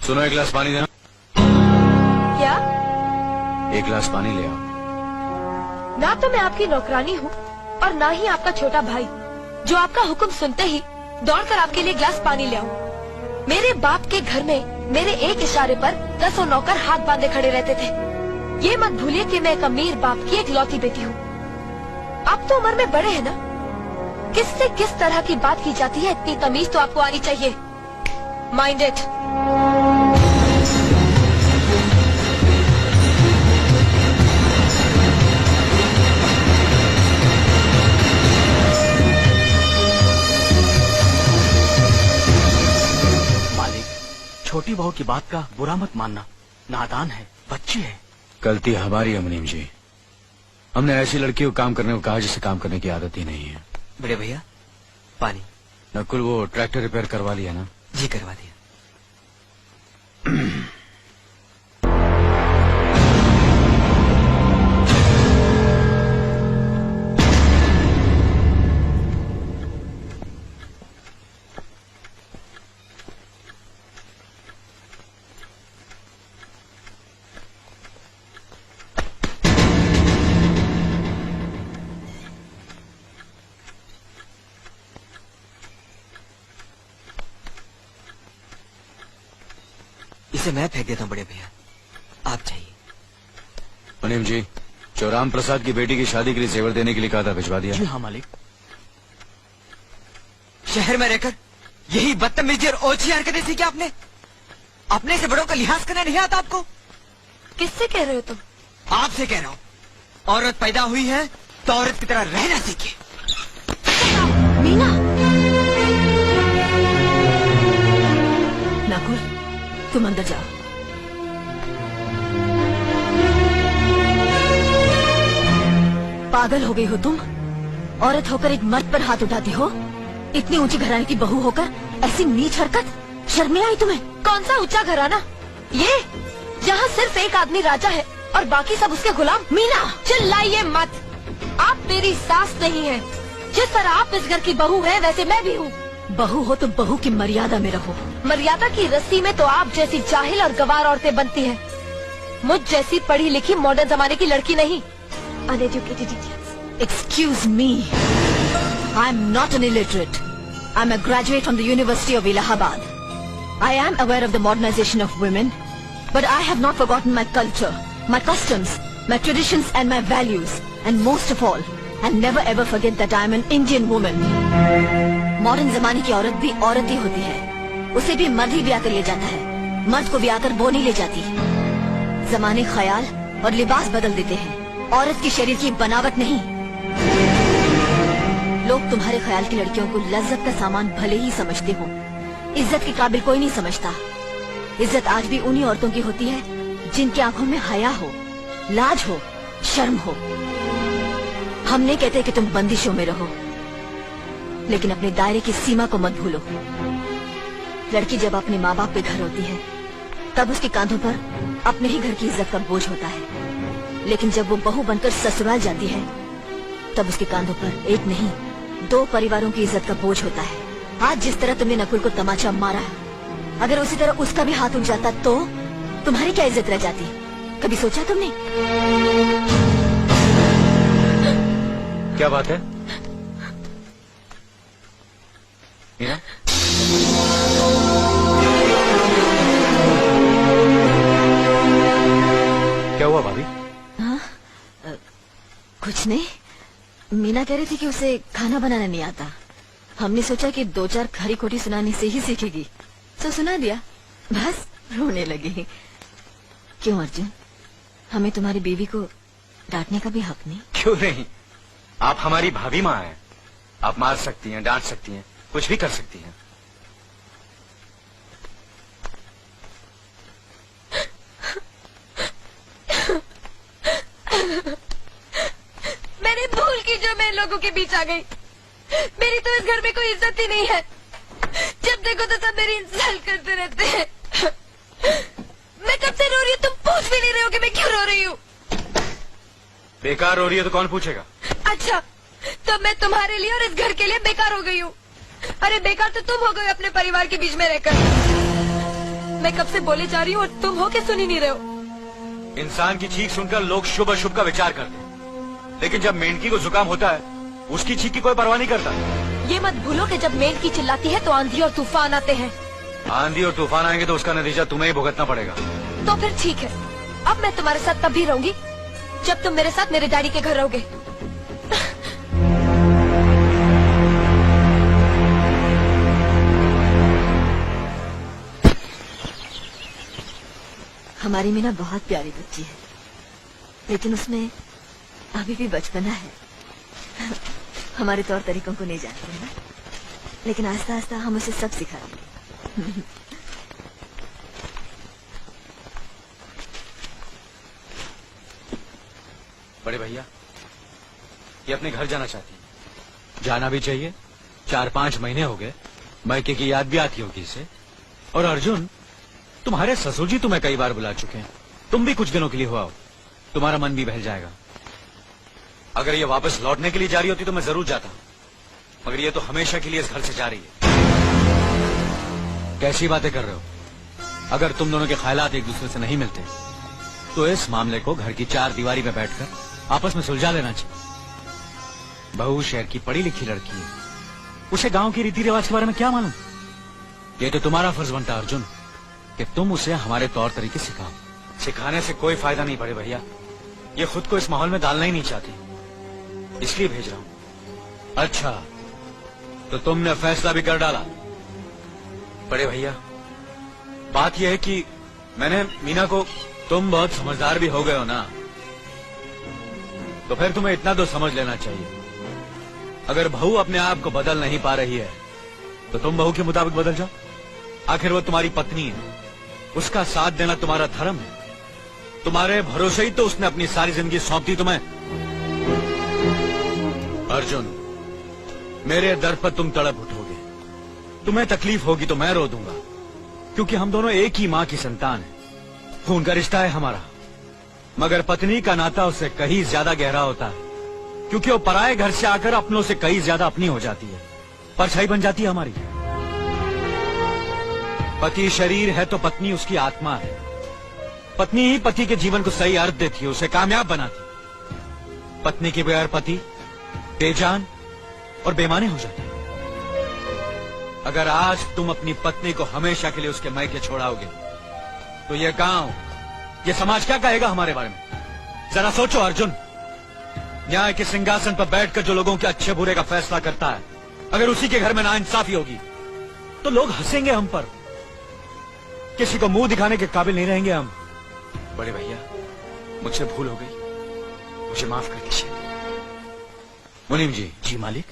सुनो, एक गिलास पानी देना। क्या? एक गिलास पानी ले आओ। ना तो मैं आपकी नौकरानी हूँ और ना ही आपका छोटा भाई जो आपका हुक्म सुनते ही दौड़कर आपके लिए गिलास पानी ले आऊं। मेरे बाप के घर में मेरे एक इशारे पर 10 नौकर हाथ बांधे खड़े रहते थे। ये मत भूलिए कि मैं एक अमीर बाप की एक लौती बेटी हूँ। आप तो उम्र में बड़े हैं ना, किससे किस तरह की बात की जाती है इतनी तमीज तो आपको आनी चाहिए। Mind it. छोटी बहू की बात का बुरा मत मानना, नादान है, बच्ची है। गलती हमारी है मुनीम जी। हमने ऐसी लड़की को काम करने को कहा जिसे काम करने की आदत ही नहीं है। बड़े भैया पानी। नकुल, वो ट्रैक्टर रिपेयर करवा लिया ना? जी करवा दिया। इसे मैं फेंक देता हूँ बड़े भैया, आप चाहिए। मुनीम जी, जो राम प्रसाद की बेटी की शादी के लिए जेवर देने के लिए कहा था, भिजवा दिया? जी हाँ मालिक। शहर में रहकर यही बदतमीजी और ओछी हरकतें सीखी आपने? अपने से बड़ों का लिहाज करना नहीं आता आपको? किससे कह रहे हो तुम? आपसे कह रहा हूँ। औरत पैदा हुई है तो औरत की तरह रहना सीखे। मीना। नकुल, तुम अंदर जाओ। पागल हो गई हो तुम? औरत होकर एक मर्द पर हाथ उठाती हो? इतनी ऊंची घराने की बहू होकर ऐसी नीच हरकत, शर्म नहीं आई तुम्हें? कौन सा ऊंचा घराना? ये जहाँ सिर्फ एक आदमी राजा है और बाकी सब उसके गुलाम। मीना, चिल्लाइए मत। आप मेरी सास नहीं है। जिस तरह आप इस घर की बहू है वैसे मैं भी हूँ। बहू हो तो बहू की मर्यादा में रहो। मर्यादा की रस्सी में तो आप जैसी जाहिल और गवार औरतें बनती हैं। मुझ जैसी पढ़ी लिखी मॉडर्न जमाने की लड़की नहीं। Uneducated idiots. Excuse me, I'm not an illiterate. I'm a graduate from the University of Allahabad. I am aware of the modernization of women, but I have not forgotten my culture, my customs, my traditions and my values, and most of all, I'll never ever forget that I am an Indian woman. Modern जमाने की औरत भी औरत ही होती है। उसे भी मर्द ही ब्याह कर ले जाता है, मर्द को ब्याह कर वो नहीं ले जाती। जमाने ख्याल और लिबास बदल देते हैं, औरत के शरीर की बनावट नहीं। लोग तुम्हारे ख्याल की लड़कियों को लज्जत का सामान भले ही समझते हो, इज्जत के काबिल कोई नहीं समझता। इज्जत आज भी उन्हीं औरतों की होती है जिनकी आंखों में हया हो, लाज हो, शर्म हो। हम नहीं कहते कि तुम बंदिशों में रहो, लेकिन अपने दायरे की सीमा को मत भूलो। लड़की जब अपने माँ बाप के घर होती है तब उसके कांधों पर अपने ही घर की इज्जत का बोझ होता है, लेकिन जब वो बहू बनकर ससुराल जाती है तब उसके कांधों पर एक नहीं 2 परिवारों की इज्जत का बोझ होता है। आज जिस तरह तुमने नकुल को तमाचा मारा, अगर उसी तरह उसका भी हाथ उठ जाता तो तुम्हारी क्या इज्जत रह जाती? कभी सोचा तुमने? क्या बात है मीना? क्या हुआ भाभी? हाँ, कुछ नहीं। मीना कह रही थी कि उसे खाना बनाना नहीं आता। हमने सोचा कि 2-4 खरी खोटी सुनाने से ही सीखेगी, तो सुना दिया। बस रोने लगी। क्यों अर्जुन, हमें तुम्हारी बीवी को डांटने का भी हक नहीं? क्यों नहीं, आप हमारी भाभी माँ हैं। आप मार सकती हैं, डांट सकती हैं, कुछ भी कर सकती हैं। मैंने भूल की जो मैं इन लोगों के बीच आ गई। मेरी तो इस घर में कोई इज्जत ही नहीं है। जब देखो तो सब मेरी इंसल्ट करते रहते हैं। मैं कब से रो रही हूँ, तुम पूछ भी नहीं रहे हो कि मैं क्यों रो रही हूँ। बेकार हो रही है तो कौन पूछेगा? अच्छा, तो मैं तुम्हारे लिए और इस घर के लिए बेकार हो गई हूँ। अरे बेकार तो तुम हो गए अपने परिवार के बीच में रहकर। मैं कब से बोले जा रही हूँ और तुम हो के सुन ही नहीं रहे हो। इंसान की चीख सुनकर लोग शुभ अशुभ का विचार करते हैं, लेकिन जब मेंढकी को जुकाम होता है उसकी चीख की कोई परवाह नहीं करता। ये मत भूलो कि जब मेंढकी चिल्लाती है तो आंधी और तूफान आते हैं। आंधी और तूफान आएंगे तो उसका नतीजा तुम्हें ही भुगतना पड़ेगा। तो फिर ठीक है, अब मैं तुम्हारे साथ तब भी रहूंगी जब तुम मेरे साथ मेरे डैडी के घर रहोगे। हमारी मीना बहुत प्यारी बच्ची है, लेकिन उसमें अभी भी बचपना है। हमारे तौर तरीकों को नहीं जानते हैं, लेकिन आस्ता आस्ता हम उसे सब सिखा देंगे। बड़े भैया, ये अपने घर जाना चाहती है। जाना भी चाहिए, 4-5 महीने हो गए, मायके की याद भी आती होगी इसे। और अर्जुन, तुम्हारे ससुर जी तुम्हें कई बार बुला चुके हैं, तुम भी कुछ दिनों के लिए हो आओ, तुम्हारा मन भी बहल जाएगा। अगर ये वापस लौटने के लिए जा रही होती तो मैं जरूर जाता, मगर ये तो हमेशा के लिए इस घर से जा रही है। कैसी बातें कर रहे हो? अगर तुम दोनों के ख्यालात एक दूसरे से नहीं मिलते तो इस मामले को घर की 4 दीवारी में बैठकर आपस में सुलझा लेना चाहिए। बहू शहर की पढ़ी लिखी लड़की है, उसे गांव के रीति रिवाज के बारे में क्या मालूम? ये तो तुम्हारा फर्ज बनता अर्जुन कि तुम उसे हमारे तौर तरीके सिखाओ। सिखाने से कोई फायदा नहीं बड़े भैया, ये खुद को इस माहौल में डालना ही नहीं चाहती, इसलिए भेज रहा हूं। अच्छा, तो तुमने फैसला भी कर डाला? बड़े भैया, बात यह है कि मैंने मीना को, तुम बहुत समझदार भी हो गए हो ना, तो फिर तुम्हें इतना तो समझ लेना चाहिए, अगर बहू अपने आप को बदल नहीं पा रही है तो तुम बहू के मुताबिक बदल जाओ। आखिर वो तुम्हारी पत्नी है, उसका साथ देना तुम्हारा धर्म है। तुम्हारे भरोसे ही तो उसने अपनी सारी जिंदगी सौंप दी तुम्हें। अर्जुन, मेरे दर पर तुम तड़प उठोगे, तुम्हें तकलीफ होगी तो मैं रो दूंगा, क्योंकि हम दोनों एक ही मां की संतान हैं, खून का रिश्ता है हमारा। मगर पत्नी का नाता उससे कहीं ज्यादा गहरा होता है, क्योंकि वो पराये घर से आकर अपनों से कहीं ज्यादा अपनी हो जाती है, परछाई बन जाती है हमारी। पति शरीर है तो पत्नी उसकी आत्मा है। पत्नी ही पति के जीवन को सही अर्थ देती है, उसे कामयाब बनाती। पत्नी के बगैर पति बेजान और बेमाने हो जाते हैं। अगर आज तुम अपनी पत्नी को हमेशा के लिए उसके मायके छोड़ाओगे तो ये गांव, ये समाज क्या कहेगा हमारे बारे में? जरा सोचो अर्जुन, न्याय के सिंहासन पर बैठकर जो लोगों के अच्छे बुरे का फैसला करता है, अगर उसी के घर में नाइंसाफी होगी तो लोग हंसेंगे हम पर, किसी को मुंह दिखाने के काबिल नहीं रहेंगे हम। बड़े भैया, मुझसे भूल हो गई, मुझे माफ कर दीजिए। मुनीम जी। जी मालिक।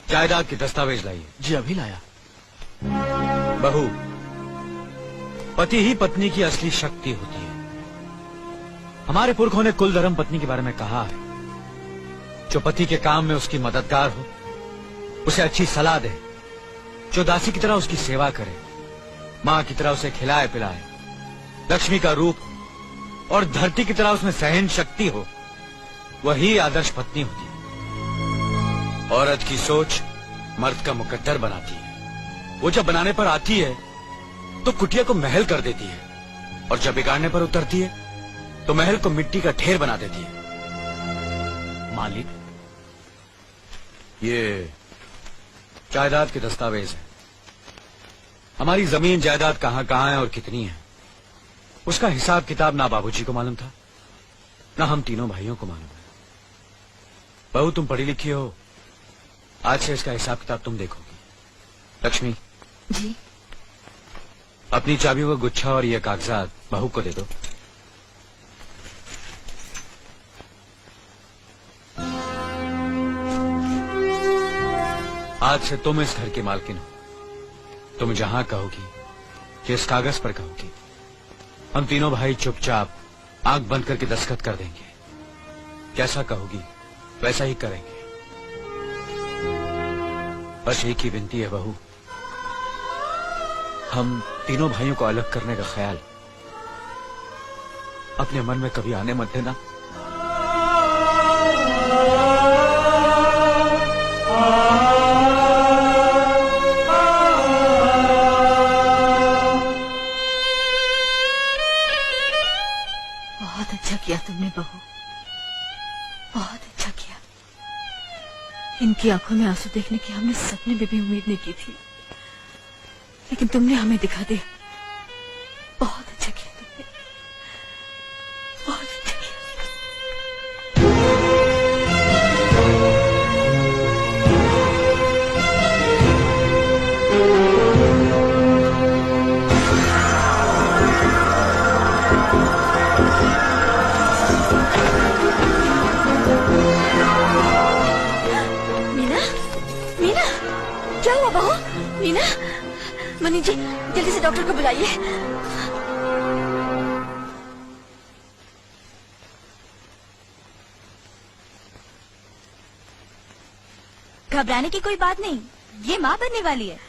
जायदाद के दस्तावेज लाइए। जी अभी लाया। बहू, पति ही पत्नी की असली शक्ति होती है। हमारे पुरखों ने कुल धर्म पत्नी के बारे में कहा है, जो पति के काम में उसकी मददगार हो, उसे अच्छी सलाह दे, जो दासी की तरह उसकी सेवा करे, मां की तरह उसे खिलाए पिलाए, लक्ष्मी का रूप और धरती की तरह उसमें सहन शक्ति हो, वही आदर्श पत्नी होती है। औरत की सोच मर्द का मुकद्दर बनाती है। वो जब बनाने पर आती है तो कुटिया को महल कर देती है, और जब बिगाड़ने पर उतरती है तो महल को मिट्टी का ढेर बना देती है। मालिक, ये जायदाद के दस्तावेज है। हमारी जमीन जायदाद कहां कहां है और कितनी है, उसका हिसाब किताब ना बाबूजी को मालूम था, ना हम तीनों भाइयों को मालूम है। बहू, तुम पढ़ी लिखी हो, आज से इसका हिसाब किताब तुम देखोगी। लक्ष्मी जी। अपनी चाबियों का गुच्छा और ये कागजात बहू को दे दो। आज से तुम इस घर की मालकिन हो। तुम जहां कहोगी, जिस कागज पर कहोगी, हम तीनों भाई चुपचाप आंख बंद करके दस्तखत कर देंगे। जैसा कहोगी वैसा ही करेंगे। बस एक ही विनती है बहू, हम तीनों भाइयों को अलग करने का ख्याल अपने मन में कभी आने मत देना। किया तुमने बहू, बहुत अच्छा किया। इनकी आंखों में आंसू देखने की हमने सपने में भी उम्मीद नहीं की थी, लेकिन तुमने हमें दिखा दिया। बहुत अच्छा किया तुमने, बहुत अच्छा किया। मीना, मीना, क्या हुआ बहू? मीना, मनी जी जल्दी से डॉक्टर को बुलाइए। घबराने की कोई बात नहीं, ये माँ बनने वाली है।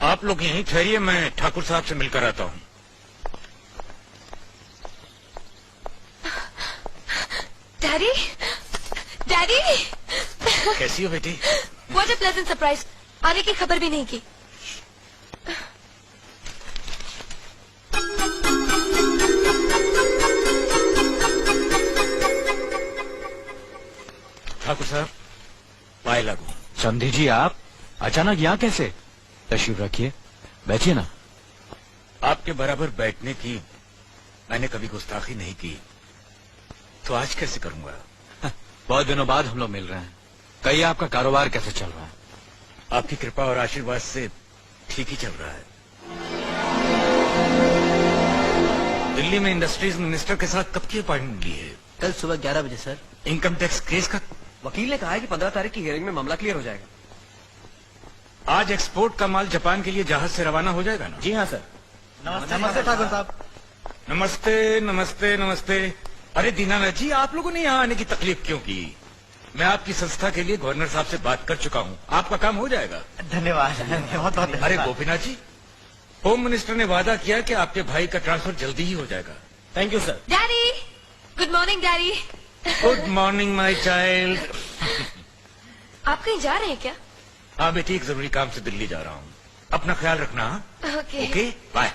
आप लोग यहीं ठहरिए, मैं ठाकुर साहब से मिलकर आता हूँ। डैडी, डैडी, कैसी हो बेटी? What a pleasant surprise. आने की खबर भी नहीं की। ठाकुर साहब, पाए लागू। समधी जी, आप अचानक यहाँ कैसे? तशरीफ रखिए, बैठिए ना। आपके बराबर बैठने की मैंने कभी गुस्ताखी नहीं की, तो आज कैसे करूंगा? बहुत दिनों बाद हम लोग मिल रहे हैं। कहिए, आपका कारोबार कैसे चल रहा है? आपकी कृपा और आशीर्वाद से ठीक ही चल रहा है। दिल्ली में इंडस्ट्रीज मिनिस्टर के साथ कब की अपॉइंटमेंट ली है? कल सुबह 11 बजे सर। इनकम टैक्स केस का वकील ने कहा है कि 15 तारीख की हियरिंग में मामला क्लियर हो जाएगा। आज एक्सपोर्ट का माल जापान के लिए जहाज से रवाना हो जाएगा ना? जी हाँ सर। नमस्ते ठाकुर साहब। नमस्ते नमस्ते नमस्ते। अरे दीनानाथ जी, आप लोगों ने यहाँ आने की तकलीफ क्यों की? मैं आपकी संस्था के लिए गवर्नर साहब से बात कर चुका हूँ, आपका काम हो जाएगा। धन्यवाद, बहुत बहुत। अरे गोपीनाथ जी, होम मिनिस्टर ने वादा किया कि आपके भाई का ट्रांसफर जल्दी ही हो जाएगा। Thank you sir. Daddy, good morning daddy. Good morning my child. आप कहीं जा रहे हैं क्या? हाँ बेटी, एक जरूरी काम से दिल्ली जा रहा हूँ, अपना ख्याल रखना। ओके। Okay, bye.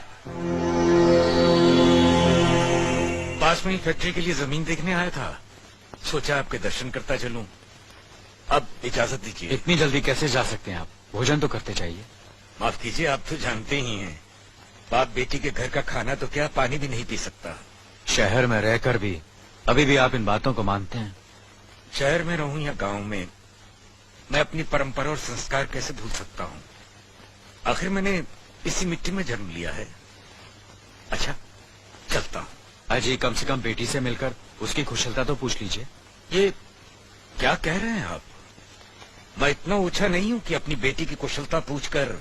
पास में ही फैक्ट्री के लिए जमीन देखने आया था, सोचा आपके दर्शन करता चलूं। अब इजाजत दीजिए। इतनी जल्दी कैसे जा सकते हैं आप? भोजन तो करते जाइए। माफ कीजिए, आप तो जानते ही हैं, बाप बेटी के घर का खाना तो क्या, पानी भी नहीं पी सकता। शहर में रहकर भी अभी भी आप इन बातों को मानते हैं? शहर में रहूं या गांव में, मैं अपनी परंपरा और संस्कार कैसे भूल सकता हूँ? आखिर मैंने इसी मिट्टी में जन्म लिया है। अच्छा, चलता हूँ। अजी, कम से कम बेटी से मिलकर उसकी कुशलता तो पूछ लीजिए। ये क्या कह रहे हैं आप? मैं इतना ऊंचा नहीं हूं कि अपनी बेटी की कुशलता पूछकर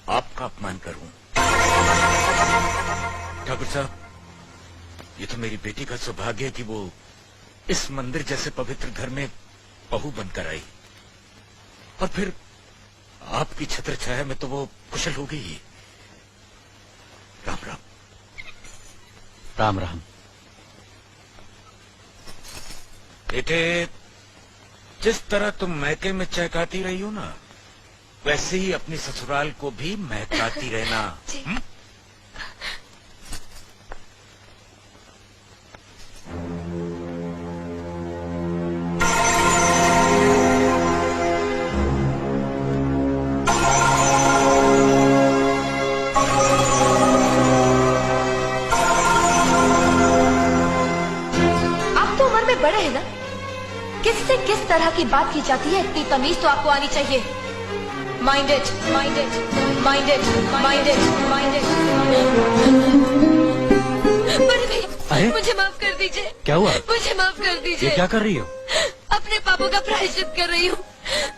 आपका अपमान करूं। ठाकुर साहब, ये तो मेरी बेटी का सौभाग्य है कि वो इस मंदिर जैसे पवित्र घर में बहू बनकर आई, और फिर आपकी छत्र छाया में तो वो कुशल हो गई। राम राम। राम राम। बेटे, जिस तरह तुम मैके में चहकाती रही हो ना, वैसे ही अपनी ससुराल को भी महकाती रहना। हुँ? बड़े हैं ना, किससे किस तरह की बात की जाती है, इतनी तमीज तो आपको आनी चाहिए। Minded, minded, minded, minded, minded. बड़े भाई, मुझे माफ कर दीजिए। क्या हुआ? मुझे माफ कर दीजिए। ये क्या कर रही हो? अपने पापों का प्रायश्चित कर रही हूँ।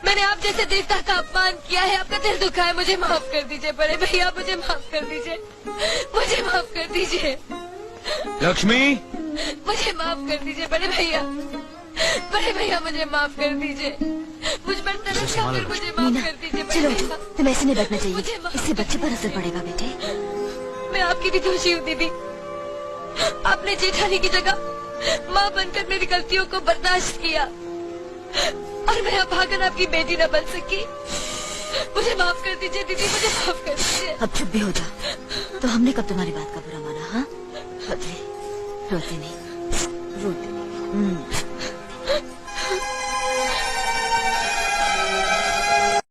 मैंने आप जैसे देवता का अपमान किया है, आपका दिल दुखा है, मुझे माफ कर दीजिए बड़े भैया, मुझे माफ कर दीजिए, मुझे माफ कर दीजिए। लक्ष्मी, मुझे माफ कर दीजिए बड़े भैया। बड़े भैया मुझे माफ कर दीजिए, मुझ पर तरस खा कर मुझे माफ मीना, कर दीजिए बड़े चलो भैया। उठो, तुम्हें ऐसे नहीं बैठना मुझे चाहिए, माफ इससे बच्चे पर असर पड़ेगा बेटे। मैं आपकी भी दोषी हूँ दीदी। आपने जेठानी की जगह माँ बनकर मेरी गलतियों को बर्दाश्त किया और मैं अभागन आपकी बेटी न बन सकी। मुझे माफ कर दीजिए दीदी, मुझे माफ कर दीजिए। अब चुप भी हो जा। तो हमने कब तुम्हारी बात का बुरा माना? हाँ, रोते नहीं।